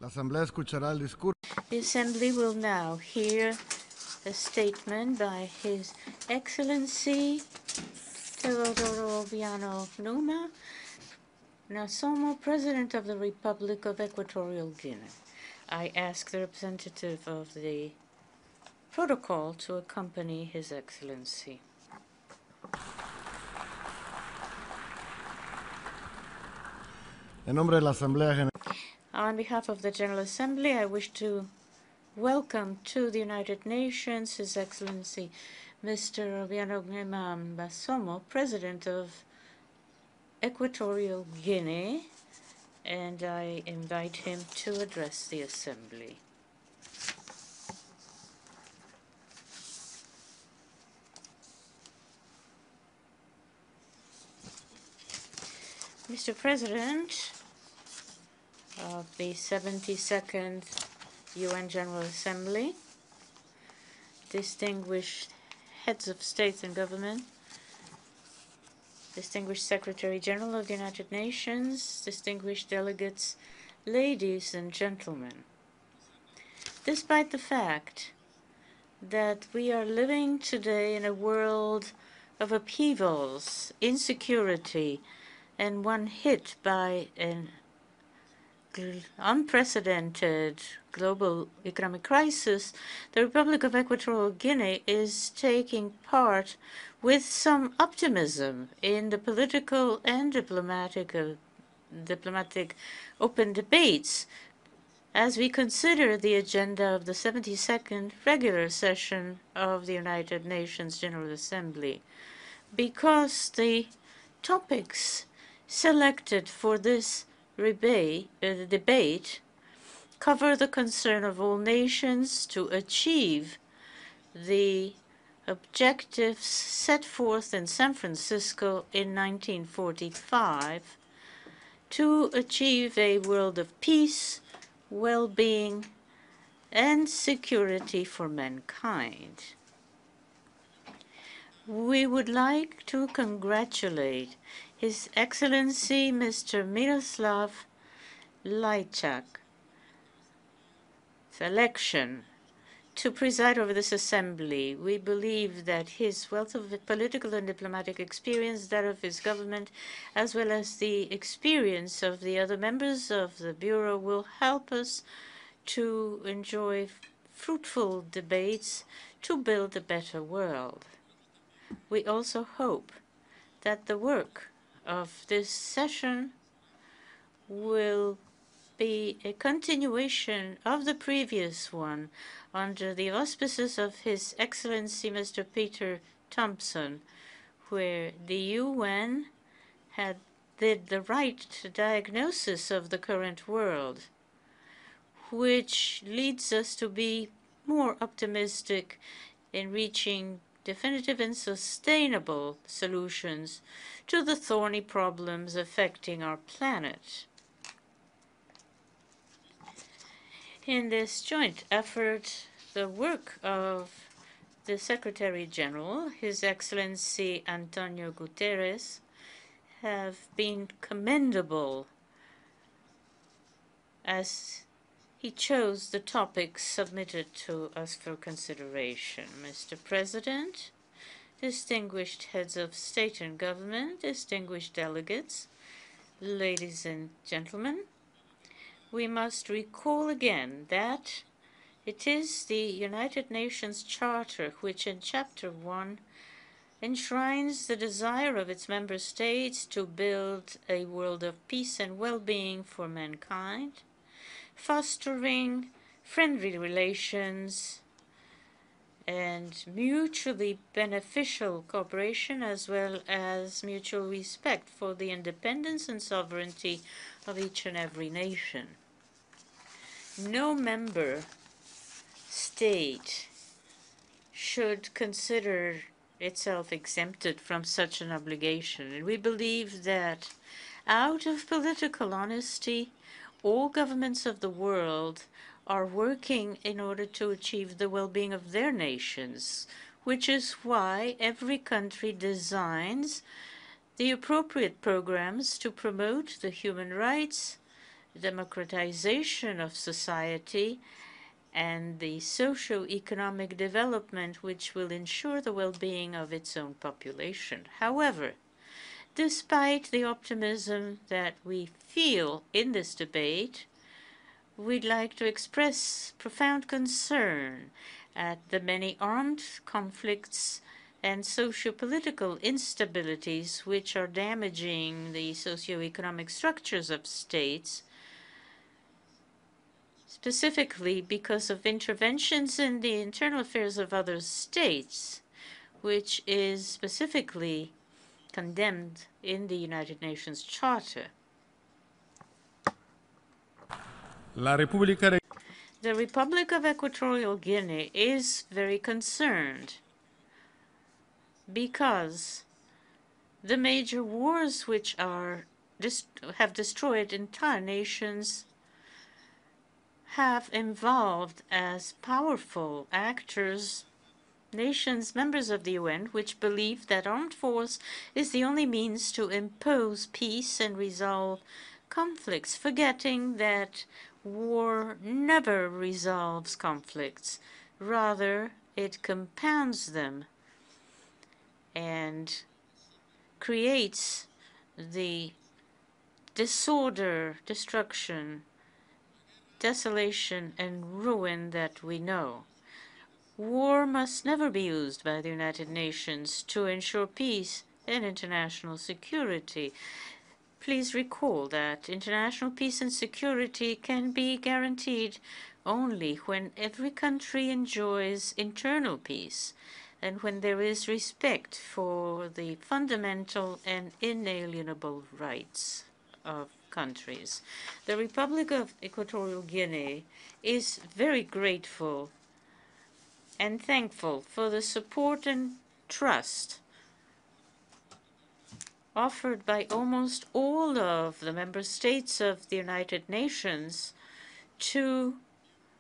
La Asamblea escuchará el discurso. The Assembly will now hear a statement by His Excellency Teodoro Obiang Nguema, Mbasogo, President of the Republic of Equatorial Guinea. I ask the representative of the protocol to accompany His Excellency. En nombre de la Asamblea General. On behalf of the General Assembly, I wish to welcome to the United Nations His Excellency Mr. Obiang Nguema Mbasogo, President of Equatorial Guinea, and I invite him to address the Assembly. Mr. President of the 72nd UN General Assembly, distinguished heads of state and government, distinguished Secretary General of the United Nations, distinguished delegates, ladies and gentlemen. Despite the fact that we are living today in a world of upheavals, insecurity, and one hit by an unprecedented global economic crisis, the Republic of Equatorial Guinea is taking part with some optimism in the political and diplomatic open debates as we consider the agenda of the 72nd regular session of the United Nations General Assembly, because the topics selected for this debate cover the concern of all nations to achieve the objectives set forth in San Francisco in 1945 to achieve a world of peace, well-being, and security for mankind. We would like to congratulate His Excellency Mr. Miroslav Lajčák's election to preside over this assembly. We believe that his wealth of political and diplomatic experience, that of his government, as well as the experience of the other members of the Bureau, will help us to enjoy fruitful debates to build a better world. We also hope that the work of this session will be a continuation of the previous one under the auspices of His Excellency Mr. Peter Thompson, where the UN did the right diagnosis of the current world, which leads us to be more optimistic in reaching definitive and sustainable solutions to the thorny problems affecting our planet. In this joint effort, the work of the Secretary General, His Excellency Antonio Guterres, have been commendable as he chose the topics submitted to us for consideration. Mr. President, distinguished heads of state and government, distinguished delegates, ladies and gentlemen, we must recall again that it is the United Nations Charter which in Chapter 1 enshrines the desire of its member states to build a world of peace and well-being for mankind, fostering friendly relations and mutually beneficial cooperation, as well as mutual respect for the independence and sovereignty of each and every nation. No member state should consider itself exempted from such an obligation, and we believe that out of political honesty, all governments of the world are working in order to achieve the well-being of their nations, which is why every country designs the appropriate programs to promote the human rights democratization of society, and the socio-economic development which will ensure the well-being of its own population. However, despite the optimism that we feel in this debate, we'd like to express profound concern at the many armed conflicts and socio-political instabilities which are damaging the socio-economic structures of states, specifically because of interventions in the internal affairs of other states, which is specifically condemned in the United Nations Charter. The Republic of Equatorial Guinea is very concerned because the major wars which have destroyed entire nations have involved as powerful actors nations members of the UN which believe that armed force is the only means to impose peace and resolve conflicts, forgetting that war never resolves conflicts. Rather, it compounds them and creates the disorder, destruction, desolation, and ruin that we know. War must never be used by the United Nations to ensure peace and international security. Please recall that international peace and security can be guaranteed only when every country enjoys internal peace and when there is respect for the fundamental and inalienable rights of countries. The Republic of Equatorial Guinea is very grateful and thankful for the support and trust offered by almost all of the member states of the United Nations to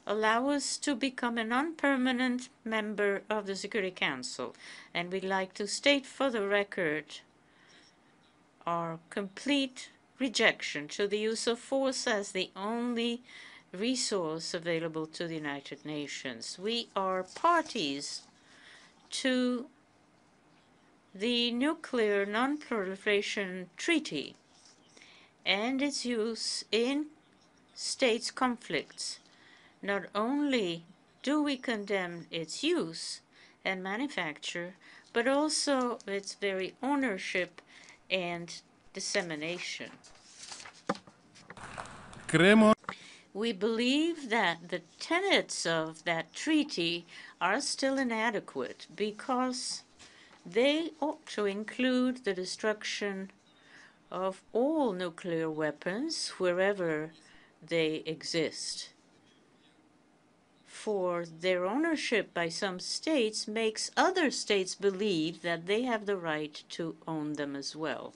allow us to become a non-permanent member of the Security Council. And we'd like to state for the record our complete rejection to the use of force as the only resource available to the United Nations. We are parties to the Nuclear Non-Proliferation Treaty and its use in states' conflicts. Not only do we condemn its use and manufacture, but also its very ownership and dissemination. We believe that the tenets of that treaty are still inadequate because they ought to include the destruction of all nuclear weapons wherever they exist. For their ownership by some states makes other states believe that they have the right to own them as well.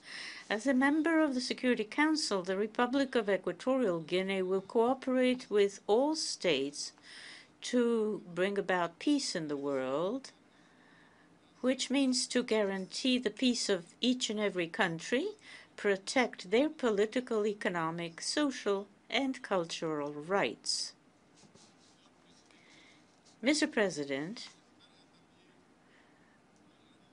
As a member of the Security Council, the Republic of Equatorial Guinea will cooperate with all states to bring about peace in the world, which means to guarantee the peace of each and every country, protect their political, economic, social, and cultural rights. Mr. President,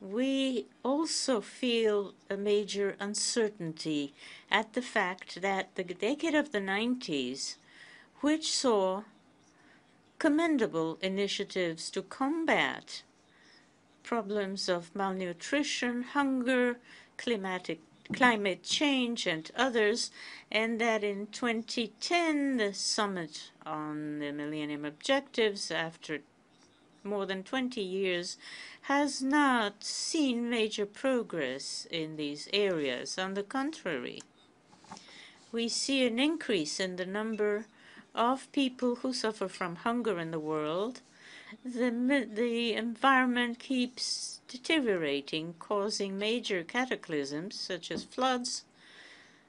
we also feel a major uncertainty at the fact that the decade of the 90s, which saw commendable initiatives to combat problems of malnutrition, hunger, climate change, and others, and that in 2010, the Summit on the Millennium Objectives, after more than 20 years, has not seen major progress in these areas. On the contrary, we see an increase in the number of people who suffer from hunger in the world. The environment keeps deteriorating, causing major cataclysms such as floods,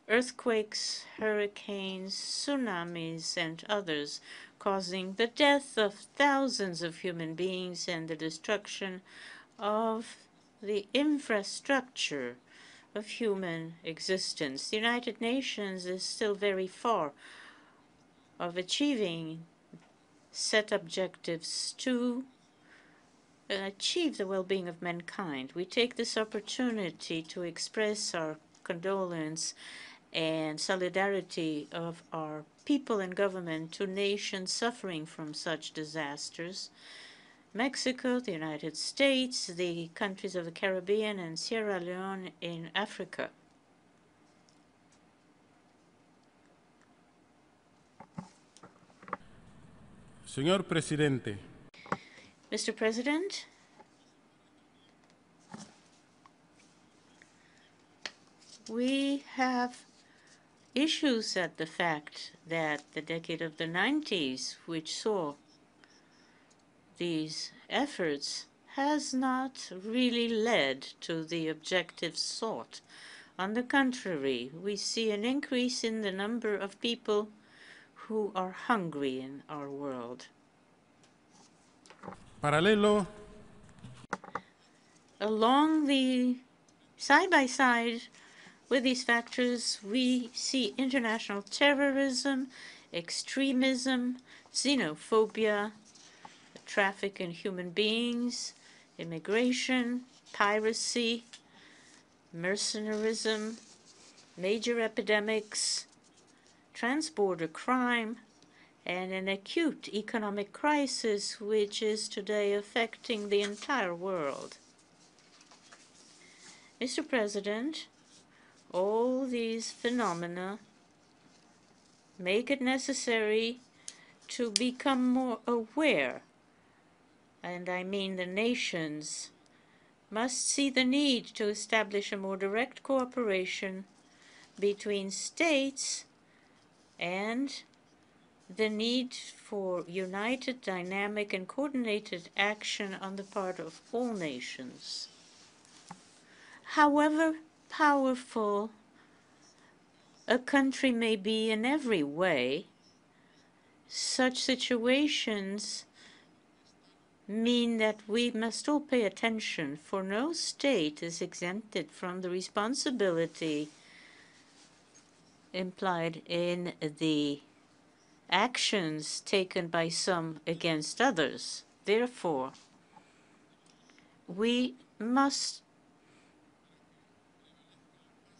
earthquakes, hurricanes, tsunamis, and others, causing the death of thousands of human beings and the destruction of the infrastructure of human existence. The United Nations is still very far of achieving set objectives to achieve the well-being of mankind. We take this opportunity to express our condolence and solidarity of our people and government to nations suffering from such disasters: Mexico, the United States, the countries of the Caribbean, and Sierra Leone in Africa. Señor Presidente, Mr. President, we have issues at the fact that the decade of the 90s, which saw these efforts, has not really led to the objectives sought. On the contrary, we see an increase in the number of people who are hungry in our world. paralelo Along the side by side with these factors, we see international terrorism, extremism, xenophobia, traffic in human beings, immigration, piracy, mercenarism, major epidemics, transborder crime, and an acute economic crisis which is today affecting the entire world. Mr. President, all these phenomena make it necessary to become more aware, and I mean the nations must see the need to establish a more direct cooperation between states and the need for united, dynamic, and coordinated action on the part of all nations. However powerful a country may be in every way, such situations mean that we must all pay attention, for no state is exempted from the responsibility implied in the actions taken by some against others. Therefore, we must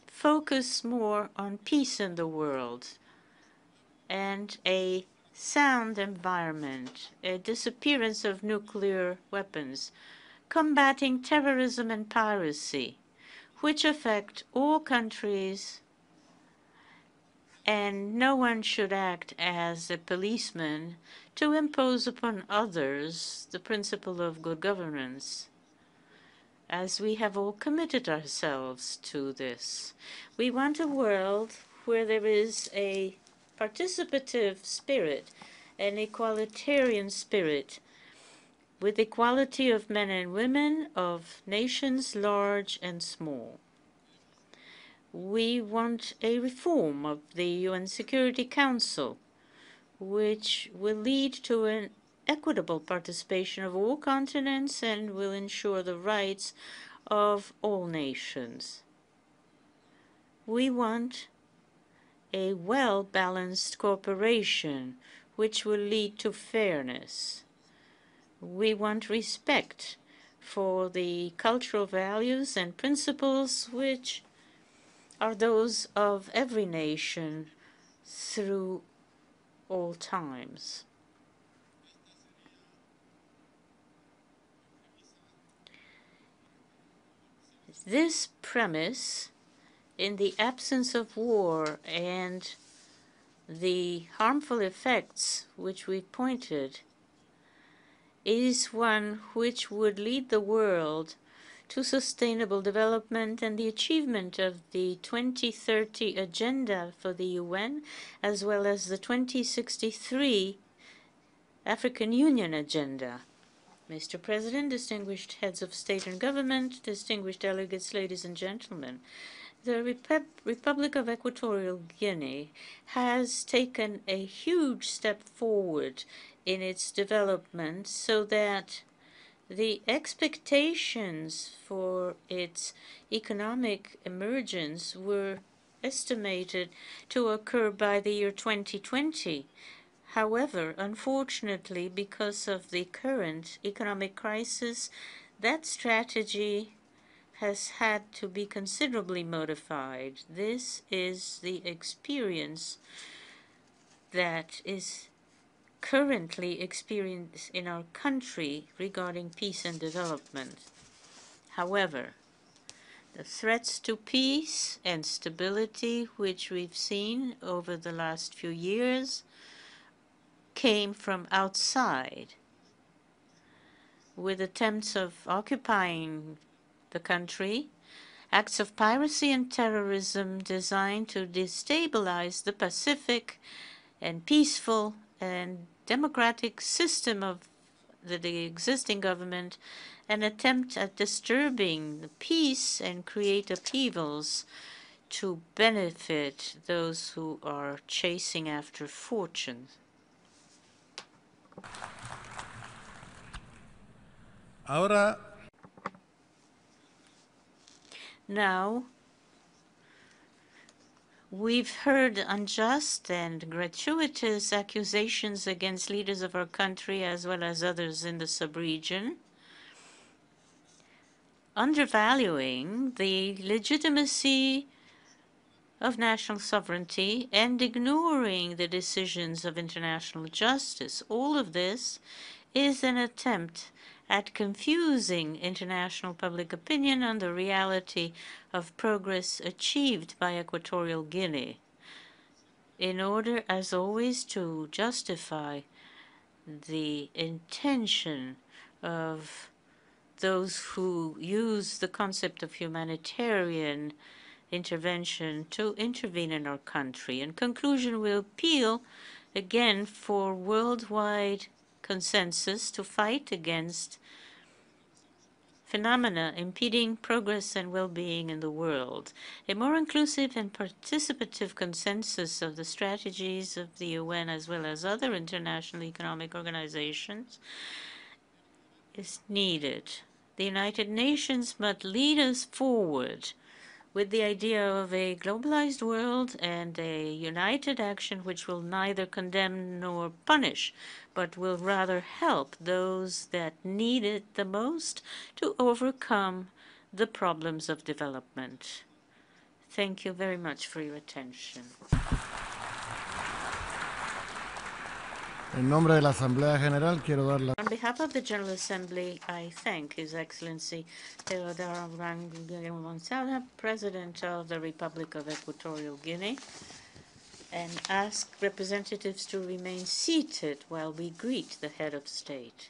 focus more on peace in the world and a sound environment, a disappearance of nuclear weapons, combating terrorism and piracy, which affect all countries, and no one should act as a policeman to impose upon others the principle of good governance, as we have all committed ourselves to this. We want a world where there is a participative spirit, an egalitarian spirit, with equality of men and women, of nations large and small. We want a reform of the UN Security Council, which will lead to an equitable participation of all continents and will ensure the rights of all nations. We want a well-balanced cooperation which will lead to fairness. We want respect for the cultural values and principles which are those of every nation through all times. This premise, in the absence of war and the harmful effects which we pointed, is one which would lead the world to sustainable development and the achievement of the 2030 Agenda for the UN, as well as the 2063 African Union Agenda. Mr. President, distinguished heads of state and government, distinguished delegates, ladies and gentlemen, the Republic of Equatorial Guinea has taken a huge step forward in its development so that the expectations for its economic emergence were estimated to occur by the year 2020, However, unfortunately, because of the current economic crisis, that strategy has had to be considerably modified. This is the experience that is currently experienced in our country regarding peace and development. However, the threats to peace and stability which we've seen over the last few years came from outside, with attempts of occupying the country, acts of piracy and terrorism designed to destabilize the pacific and peaceful and democratic system of the existing government, an attempt at disturbing the peace and create upheavals to benefit those who are chasing after fortune. Ahora Now, we've heard unjust and gratuitous accusations against leaders of our country as well as others in the sub-region, undervaluing the legitimacy of national sovereignty and ignoring the decisions of international justice. All of this is an attempt at confusing international public opinion on the reality of progress achieved by Equatorial Guinea in order, as always, to justify the intention of those who use the concept of humanitarian intervention to intervene in our country. In conclusion, we appeal again for worldwide consensus to fight against phenomena impeding progress and well-being in the world. A more inclusive and participative consensus of the strategies of the UN as well as other international economic organizations is needed. The United Nations must lead us forward with the idea of a globalized world and a united action which will neither condemn nor punish, but will rather help those that need it the most to overcome the problems of development. Thank you very much for your attention. En nombre de la Asamblea General quiero dar la... On behalf of the General Assembly, I thank His Excellency Teodoro, President of the Republic of Equatorial Guinea, and ask representatives to remain seated while we greet the head of state.